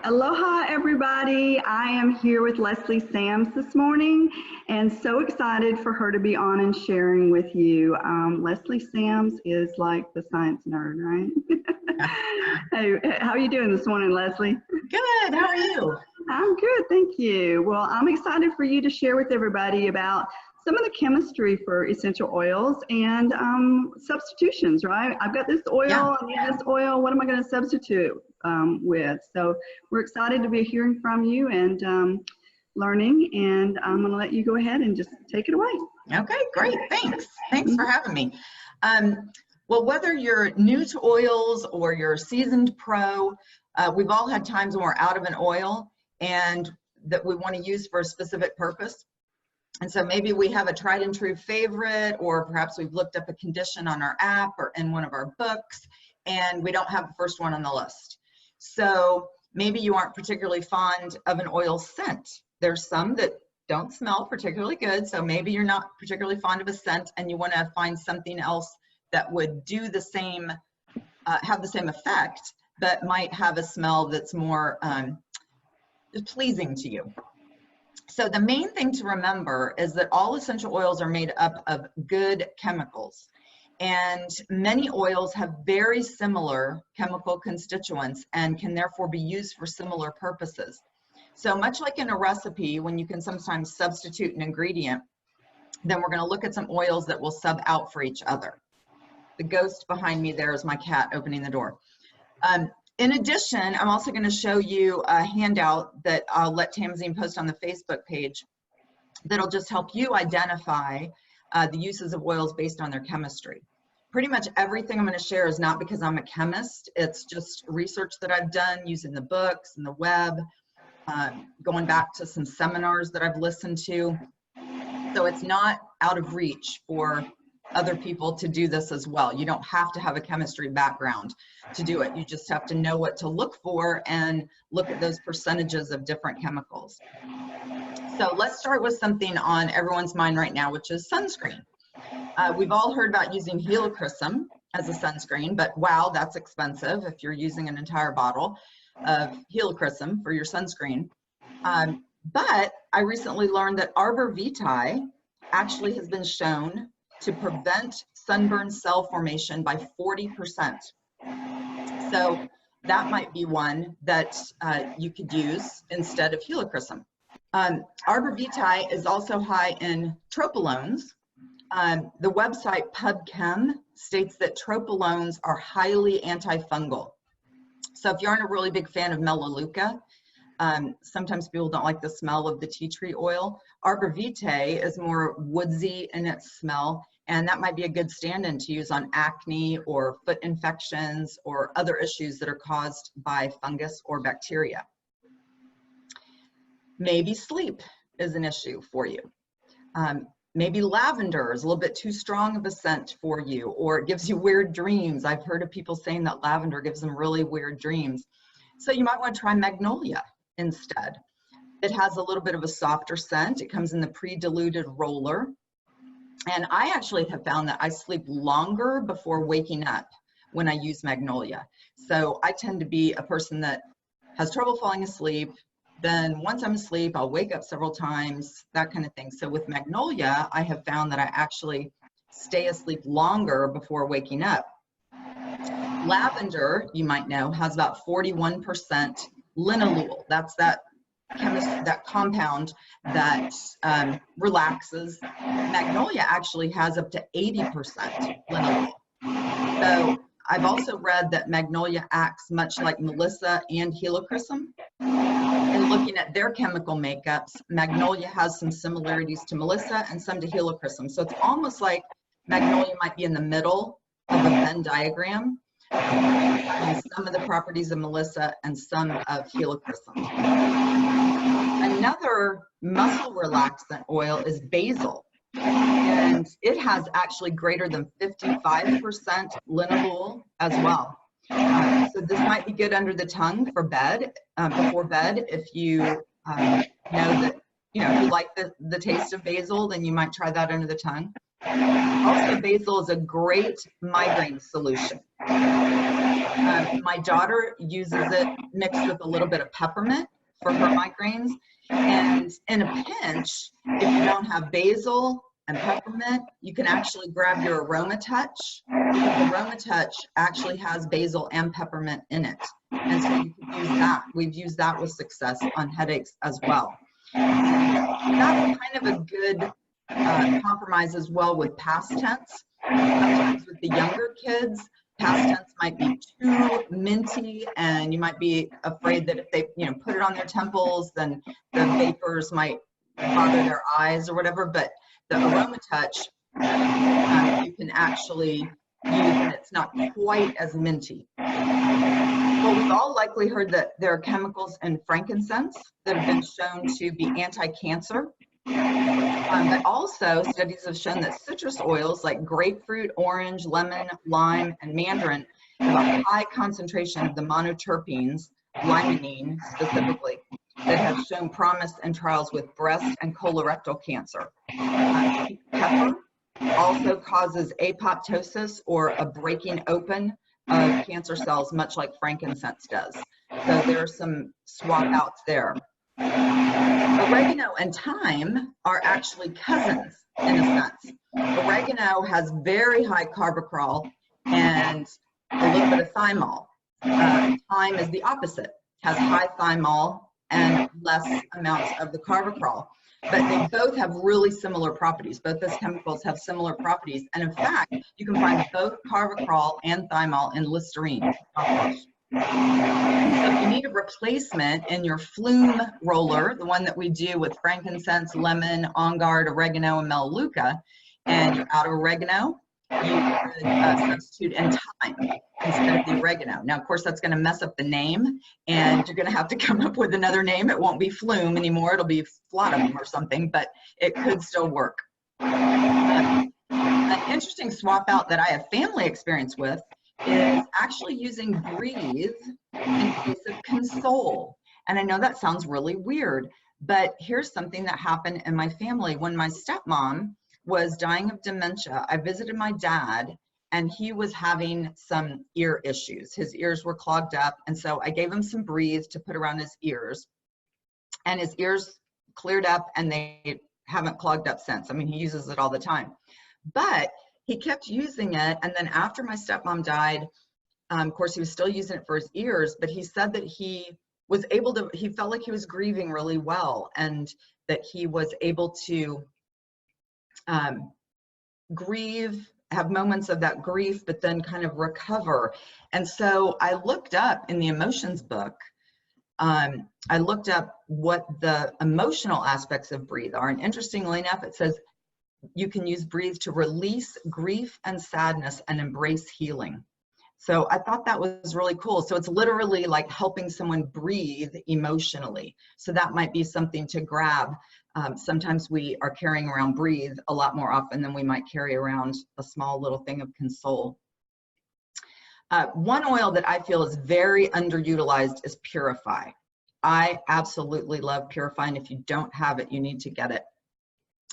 Aloha, everybody. I am here with Leslie Sams this morning and so excited for her to be on and sharing with you. Leslie Sams is like the science nerd, right? Hey, how are you doing this morning, Leslie? Good. How are you? I'm good, thank you. Well, I'm excited for you to share with everybody about some of the chemistry for essential oils and substitutions, right? I've got this oil, I need this oil, what am I going to substitute with? So we're excited to be hearing from you and learning, and I'm going to let you go ahead and just take it away. Okay, great. Thanks for having me. Well, whether you're new to oils or you're a seasoned pro, we've all had times when we're out of an oil and that we want to use for a specific purpose. And so maybe we have a tried and true favorite, or perhaps we've looked up a condition on our app or in one of our books, and we don't have the first one on the list. So maybe you aren't particularly fond of an oil scent. There's some that don't smell particularly good, so maybe you're not particularly fond of a scent and you want to find something else that would do the same, have the same effect, but might have a smell that's more pleasing to you. So the main thing to remember is that all essential oils are made up of good chemicals, and many oils have very similar chemical constituents and can therefore be used for similar purposes. So much like in a recipe, when you can sometimes substitute an ingredient, then we're going to look at some oils that will sub out for each other. The ghost behind me there is my cat opening the door. In addition, I'm also going to show you a handout that I'll let Tamzine post on the Facebook page that'll just help you identify the uses of oils based on their chemistry. Pretty much everything I'm going to share is not because I'm a chemist. It's just research that I've done using the books and the web, going back to some seminars that I've listened to. So it's not out of reach for other people to do this as well. You don't have to have a chemistry background to do it. You just have to know what to look for and look at those percentages of different chemicals. So let's start with something on everyone's mind right now, which is sunscreen. We've all heard about using helichrysum as a sunscreen, but wow, that's expensive if you're using an entire bottle of helichrysum for your sunscreen. But I recently learned that arbor vitae actually has been shown to prevent sunburn cell formation by 40%. So that might be one that you could use instead of helichrysum. Arbor vitae is also high in tropanoles. The website PubChem states that tropanoles are highly antifungal. So if you aren't a really big fan of melaleuca, sometimes people don't like the smell of the tea tree oil. Arbor vitae is more woodsy in its smell, and that might be a good stand-in to use on acne or foot infections or other issues that are caused by fungus or bacteria. Maybe sleep is an issue for you. Maybe lavender is a little bit too strong of a scent for you, or it gives you weird dreams. I've heard of people saying that lavender gives them really weird dreams. So you might want to try magnolia instead. It has a little bit of a softer scent. It comes in the pre-diluted roller. And I actually have found that I sleep longer before waking up when I use magnolia. So I tend to be a person that has trouble falling asleep. Then once I'm asleep, I'll wake up several times, that kind of thing. So with magnolia, I have found that I actually stay asleep longer before waking up. Lavender, you might know, has about 41% linalool. That's that compound that relaxes. Magnolia actually has up to 80% linalool. So I've also read that magnolia acts much like melissa and helichrysum. And looking at their chemical makeups, magnolia has some similarities to melissa and some to helichrysum. So it's almost like magnolia might be in the middle of a Venn diagram, and some of the properties of melissa and some of helichrysum. Another muscle relaxant oil is basil, and it has actually greater than 55% linalool as well. So this might be good under the tongue for bed, before bed. If you know that, if you like the taste of basil, then you might try that under the tongue. Also, basil is a great migraine solution. My daughter uses it mixed with a little bit of peppermint for her migraines. And in a pinch, if you don't have basil and peppermint, you can actually grab your Aroma Touch, because Aroma Touch actually has basil and peppermint in it. And so you can use that. We've used that with success on headaches as well. And that's kind of a good compromise as well with past tense. Sometimes with the younger kids, past tense might be too minty, and you might be afraid that if they, put it on their temples, then the vapors might bother their eyes or whatever. But the Aroma Touch, you can actually use, and it's not quite as minty. Well, we've all likely heard that there are chemicals in frankincense that have been shown to be anti-cancer. But also studies have shown that citrus oils like grapefruit, orange, lemon, lime, and mandarin have a high concentration of the monoterpenes, limonene specifically, that have shown promise in trials with breast and colorectal cancer. Pepper also causes apoptosis, or a breaking open of cancer cells, much like frankincense does. So there are some swap outs there. Oregano and thyme are actually cousins in a sense. Oregano has very high carbapenem and a little bit of thymol. Thyme is the opposite, has high thymol and less amounts of the carbapenem. But they both have really similar properties. Both those chemicals have similar properties. And in fact, you can find both carbapenem and thymol in Listerine mouthwash. So if you need a replacement in your flume roller, the one that we do with frankincense, lemon, on guard, oregano, and melaleuca, and you're out of oregano, you could substitute in thyme instead of the oregano. Now, of course, that's going to mess up the name, and you're going to have to come up with another name. It won't be flume anymore. It'll be flatum or something, but it could still work. An interesting swap out that I have family experience with is actually using Breathe in place of Console. And I know that sounds really weird, but here's something that happened in my family. When my stepmom was dying of dementia, I visited my dad, and he was having some ear issues. His ears were clogged up, and so I gave him some Breathe to put around his ears, and his ears cleared up, and they haven't clogged up since. I mean, he uses it all the time. But he kept using it, and then after my stepmom died, of course, he was still using it for his ears, but he said that he was able to, he felt like he was grieving really well, and that he was able to grieve, have moments of that grief, but then kind of recover. And so I looked up in the emotions book, I looked up what the emotional aspects of Breathe are, and interestingly enough, it says you can use Breathe to release grief and sadness and embrace healing. So I thought that was really cool. So it's literally like helping someone breathe emotionally. So that might be something to grab. Sometimes we are carrying around Breathe a lot more often than we might carry around a small little thing of Console. One oil that I feel is very underutilized is Purify. I absolutely love Purify, and if you don't have it, you need to get it.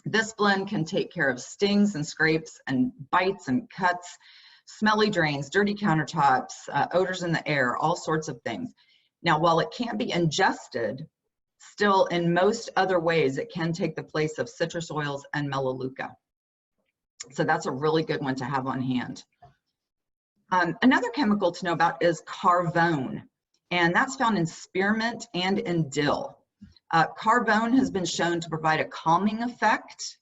This blend can take care of stings and scrapes and bites and cuts, smelly drains, dirty countertops, odors in the air, all sorts of things. Now, while it can't be ingested, still in most other ways, it can take the place of citrus oils and melaleuca. So that's a really good one to have on hand. Another chemical to know about is carvone, and that's found in spearmint and in dill. Carvone has been shown to provide a calming effect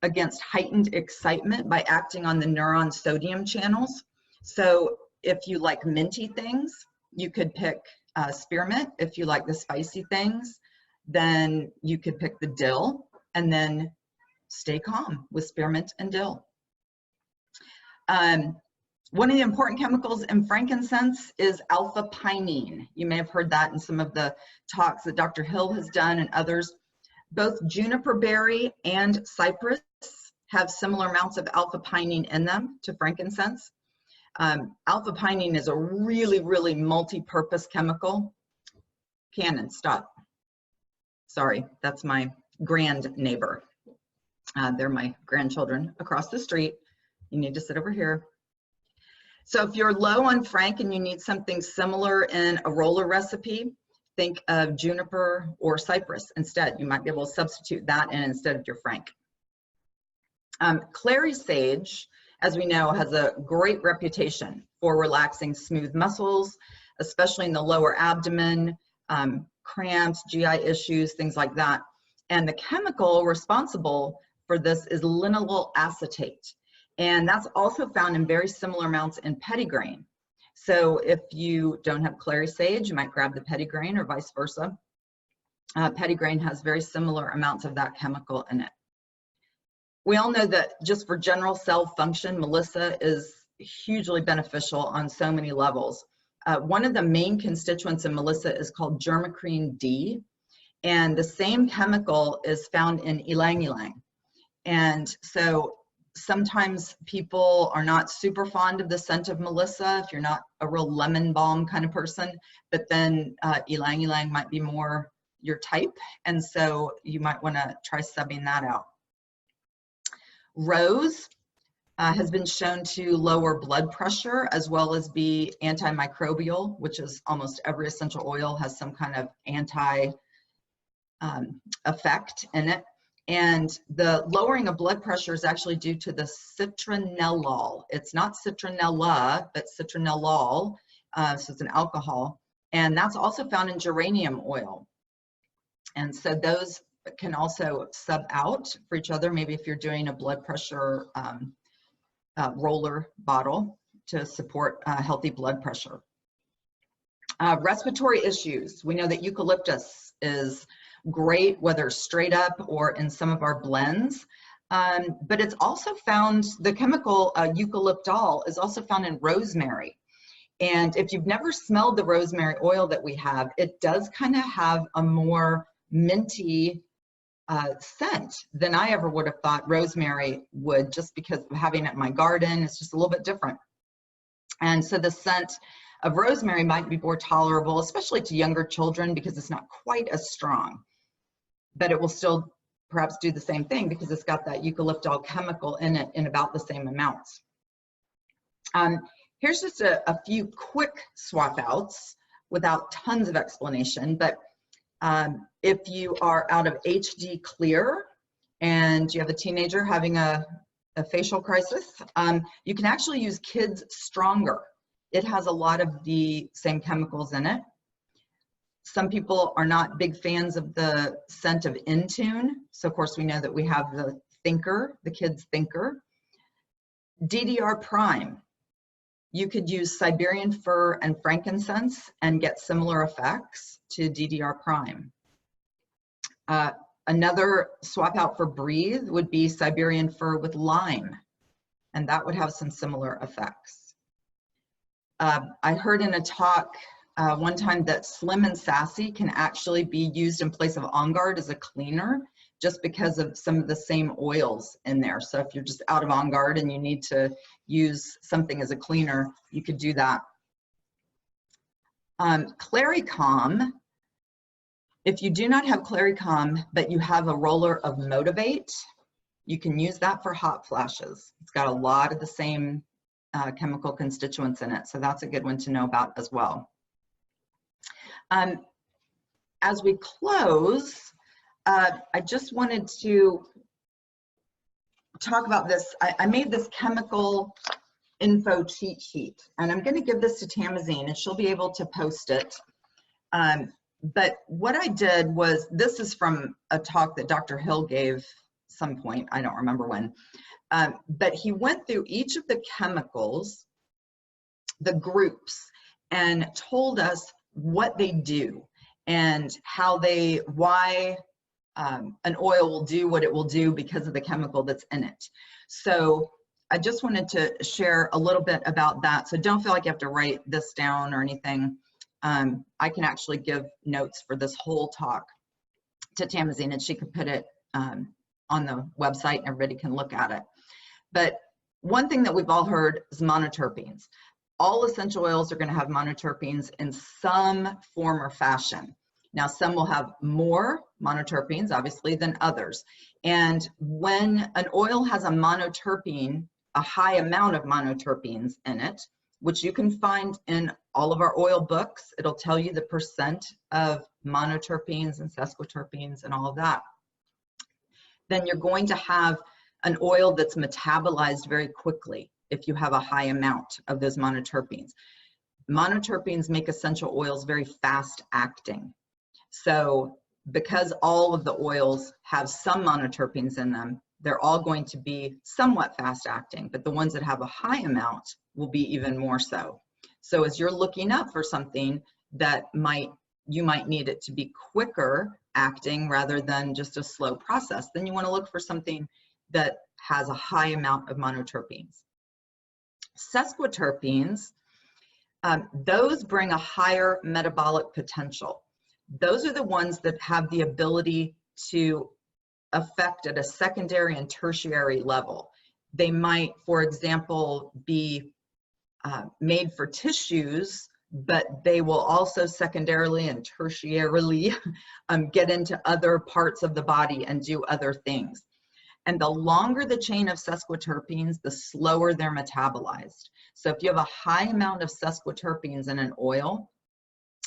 against heightened excitement by acting on the neuron sodium channels. So if you like minty things, you could pick spearmint. If you like the spicy things, then you could pick the dill, and then stay calm with spearmint and dill. One of the important chemicals in frankincense is alpha-pinene. You may have heard that in some of the talks that Dr. Hill has done and others. Both juniper berry and cypress have similar amounts of alpha-pinene in them to frankincense. Alpha-pinene is a really, really multi-purpose chemical. Cannon, stop. Sorry, that's my grand neighbor. They're my grandchildren across the street. You need to sit over here. So if you're low on frank and you need something similar in a roller recipe, think of juniper or cypress instead. You might be able to substitute that in instead of your frank. Clary sage, as we know, has a great reputation for relaxing smooth muscles, especially in the lower abdomen, cramps, GI issues, things like that. And the chemical responsible for this is linalool acetate. And that's also found in very similar amounts in petitgrain. So if you don't have clary sage, you might grab the petitgrain or vice versa. Petitgrain has very similar amounts of that chemical in it. We all know that just for general cell function, Melissa is hugely beneficial on so many levels. One of the main constituents in Melissa is called germicrene D, and the same chemical is found in ylang-ylang. And so sometimes people are not super fond of the scent of Melissa if you're not a real lemon balm kind of person, but then ylang-ylang might be more your type, and so you might want to try subbing that out. Rose has been shown to lower blood pressure as well as be antimicrobial, which is almost every essential oil has some kind of anti effect in it. And the lowering of blood pressure is actually due to the citronellol. It's not citronella, but citronellol, so it's an alcohol. And that's also found in geranium oil. And so those can also sub out for each other, maybe if you're doing a blood pressure roller bottle to support healthy blood pressure. Respiratory issues. We know that eucalyptus is great, whether straight up or in some of our blends, but it's also found, the chemical eucalyptol is also found in rosemary. And if you've never smelled the rosemary oil that we have, it does kind of have a more minty scent than I ever would have thought rosemary would, just because of having it in my garden. It's just a little bit different. And so the scent of rosemary might be more tolerable, especially to younger children, because it's not quite as strong, but it will still perhaps do the same thing because it's got that eucalyptol chemical in it in about the same amounts. Here's just a few quick swap outs without tons of explanation, but if you are out of HD clear and you have a teenager having a facial crisis, you can actually use Kids Stronger. It has a lot of the same chemicals in it. Some people are not big fans of the scent of Intune. So of course we know that we have the Thinker, the Kids Thinker. DDR Prime. You could use Siberian fir and frankincense and get similar effects to DDR Prime. Another swap out for Breathe would be Siberian fir with lime, and that would have some similar effects. I heard in a talk one time that Slim and Sassy can actually be used in place of On Guard as a cleaner, just because of some of the same oils in there. So if you're just out of On Guard and you need to use something as a cleaner, you could do that. Claricom, if you do not have Claricom, but you have a roller of Motivate, you can use that for hot flashes. It's got a lot of the same chemical constituents in it, so that's a good one to know about as well. As we close, I just wanted to talk about this. I made this chemical info cheat sheet, and I'm going to give this to Tamazine, and she'll be able to post it. But what I did was, this is from a talk that Dr. Hill gave some point, I don't remember when, but he went through each of the chemicals, the groups, and told us what they do and how they, why an oil will do what it will do because of the chemical that's in it. So I just wanted to share a little bit about that. So don't feel like you have to write this down or anything. I can actually give notes for this whole talk to Tamazine, and she could put it on the website and everybody can look at it. But one thing that we've all heard is monoterpenes. All essential oils are going to have monoterpenes in some form or fashion. Now, some will have more monoterpenes, obviously, than others. And when an oil has a monoterpene, a high amount of monoterpenes in it, which you can find in all of our oil books. It'll tell you the percent of monoterpenes and sesquiterpenes and all of that. Then you're going to have an oil that's metabolized very quickly if you have a high amount of those monoterpenes. Monoterpenes make essential oils very fast acting. So because all of the oils have some monoterpenes in them, they're all going to be somewhat fast acting, but the ones that have a high amount will be even more so. So as you're looking up for something that you might need it to be quicker acting rather than just a slow process, then you want to look for something that has a high amount of monoterpenes. Sesquiterpenes, those bring a higher metabolic potential. Those are the ones that have the ability to affect at a secondary and tertiary level. They might, for example, be made for tissues, but they will also secondarily and tertiarily get into other parts of the body and do other things. And the longer the chain of sesquiterpenes, the slower they're metabolized. So if you have a high amount of sesquiterpenes in an oil,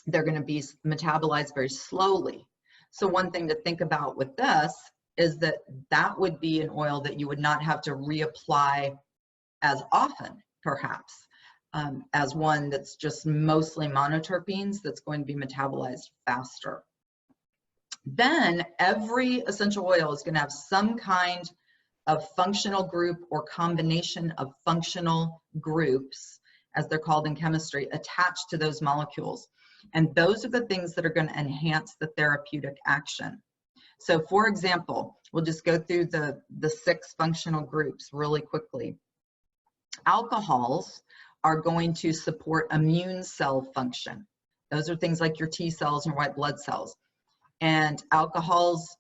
they're going to be metabolized very slowly. So one thing to think about with this is that that would be an oil that you would not have to reapply as often, perhaps, as one that's just mostly monoterpenes that's going to be metabolized faster. Then every essential oil is going to have some kind of functional group or combination of functional groups, as they're called in chemistry, attached to those molecules. And those are the things that are going to enhance the therapeutic action. So for example, we'll just go through the 6 functional groups really quickly. Alcohols are going to support immune cell function. Those are things like your T cells and white blood cells. And alcohols,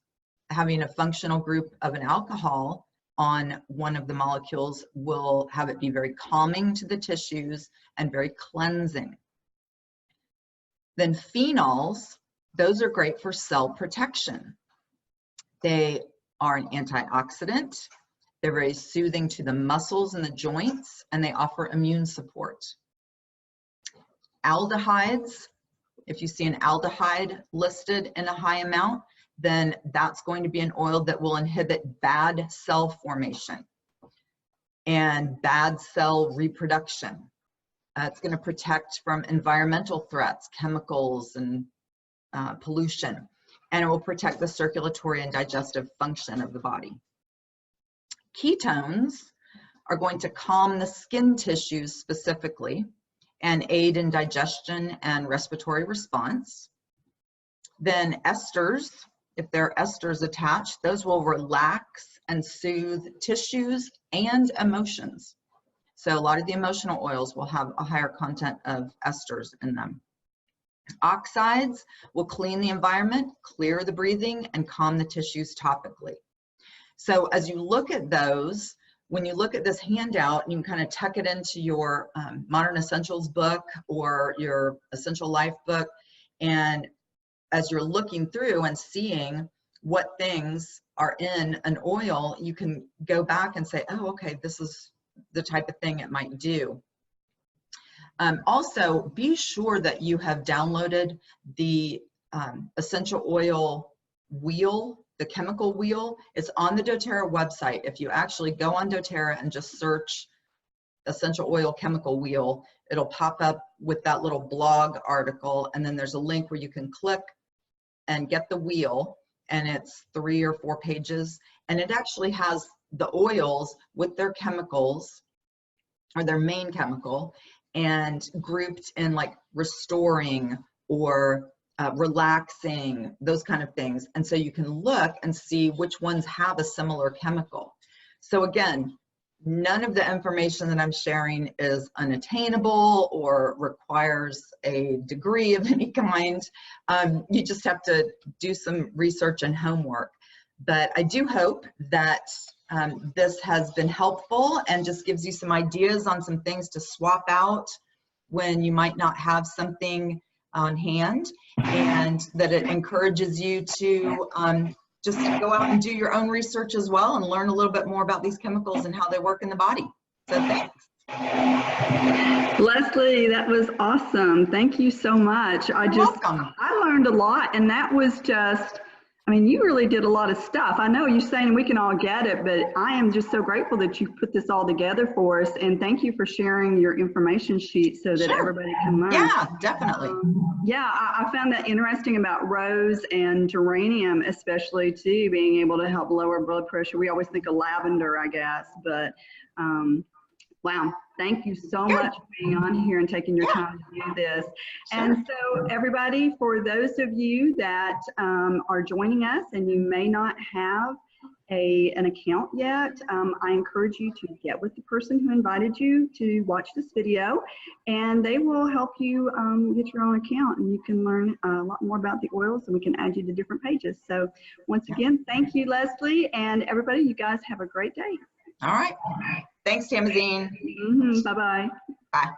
having a functional group of an alcohol on one of the molecules will have it be very calming to the tissues and very cleansing. Then phenols, those are great for cell protection. They are an antioxidant. They're very soothing to the muscles and the joints, and they offer immune support. Aldehydes, if you see an aldehyde listed in a high amount, then that's going to be an oil that will inhibit bad cell formation and bad cell reproduction. It's going to protect from environmental threats, chemicals and pollution, and it will protect the circulatory and digestive function of the body. Ketones are going to calm the skin tissues specifically and aid in digestion and respiratory response. Then esters, if there are esters attached, those will relax and soothe tissues and emotions. So a lot of the emotional oils will have a higher content of esters in them. Oxides will clean the environment, clear the breathing, and calm the tissues topically. So as you look at those, when you look at this handout, you can kind of tuck it into your Modern Essentials book or your Essential Life book. And as you're looking through and seeing what things are in an oil, you can go back and say, oh, okay, this is the type of thing it might do. Also, be sure that you have downloaded the essential oil wheel, the chemical wheel. It's on the doTERRA website. If you actually go on doTERRA and just search essential oil chemical wheel, it'll pop up with that little blog article, and then there's a link where you can click and get the wheel, and it's 3 or 4 pages, and it actually has the oils with their chemicals or their main chemical and grouped in like restoring or relaxing, those kind of things. And so you can look and see which ones have a similar chemical. So again, none of the information that I'm sharing is unattainable or requires a degree of any kind. You just have to do some research and homework. But I do hope that this has been helpful and just gives you some ideas on some things to swap out when you might not have something on hand, and that it encourages you to just go out and do your own research as well and learn a little bit more about these chemicals and how they work in the body. So thanks. Leslie, that was awesome. Thank you so much. You're welcome. I learned a lot, and that was just, I mean, you really did a lot of stuff. I know you're saying we can all get it, but I am just so grateful that you put this all together for us. And thank you for sharing your information sheet so that everybody can learn. Yeah, definitely. Yeah, I found that interesting about rose and geranium, especially too, being able to help lower blood pressure. We always think of lavender, I guess, but wow, thank you so much for being on here and taking your time to do this. Sure. And so everybody, for those of you that are joining us and you may not have an account yet, I encourage you to get with the person who invited you to watch this video, and they will help you get your own account, and you can learn a lot more about the oils, and we can add you to different pages. So once again, thank you, Leslie, and everybody, you guys have a great day. All right. Thanks, Tamazine. Bye-bye. Bye.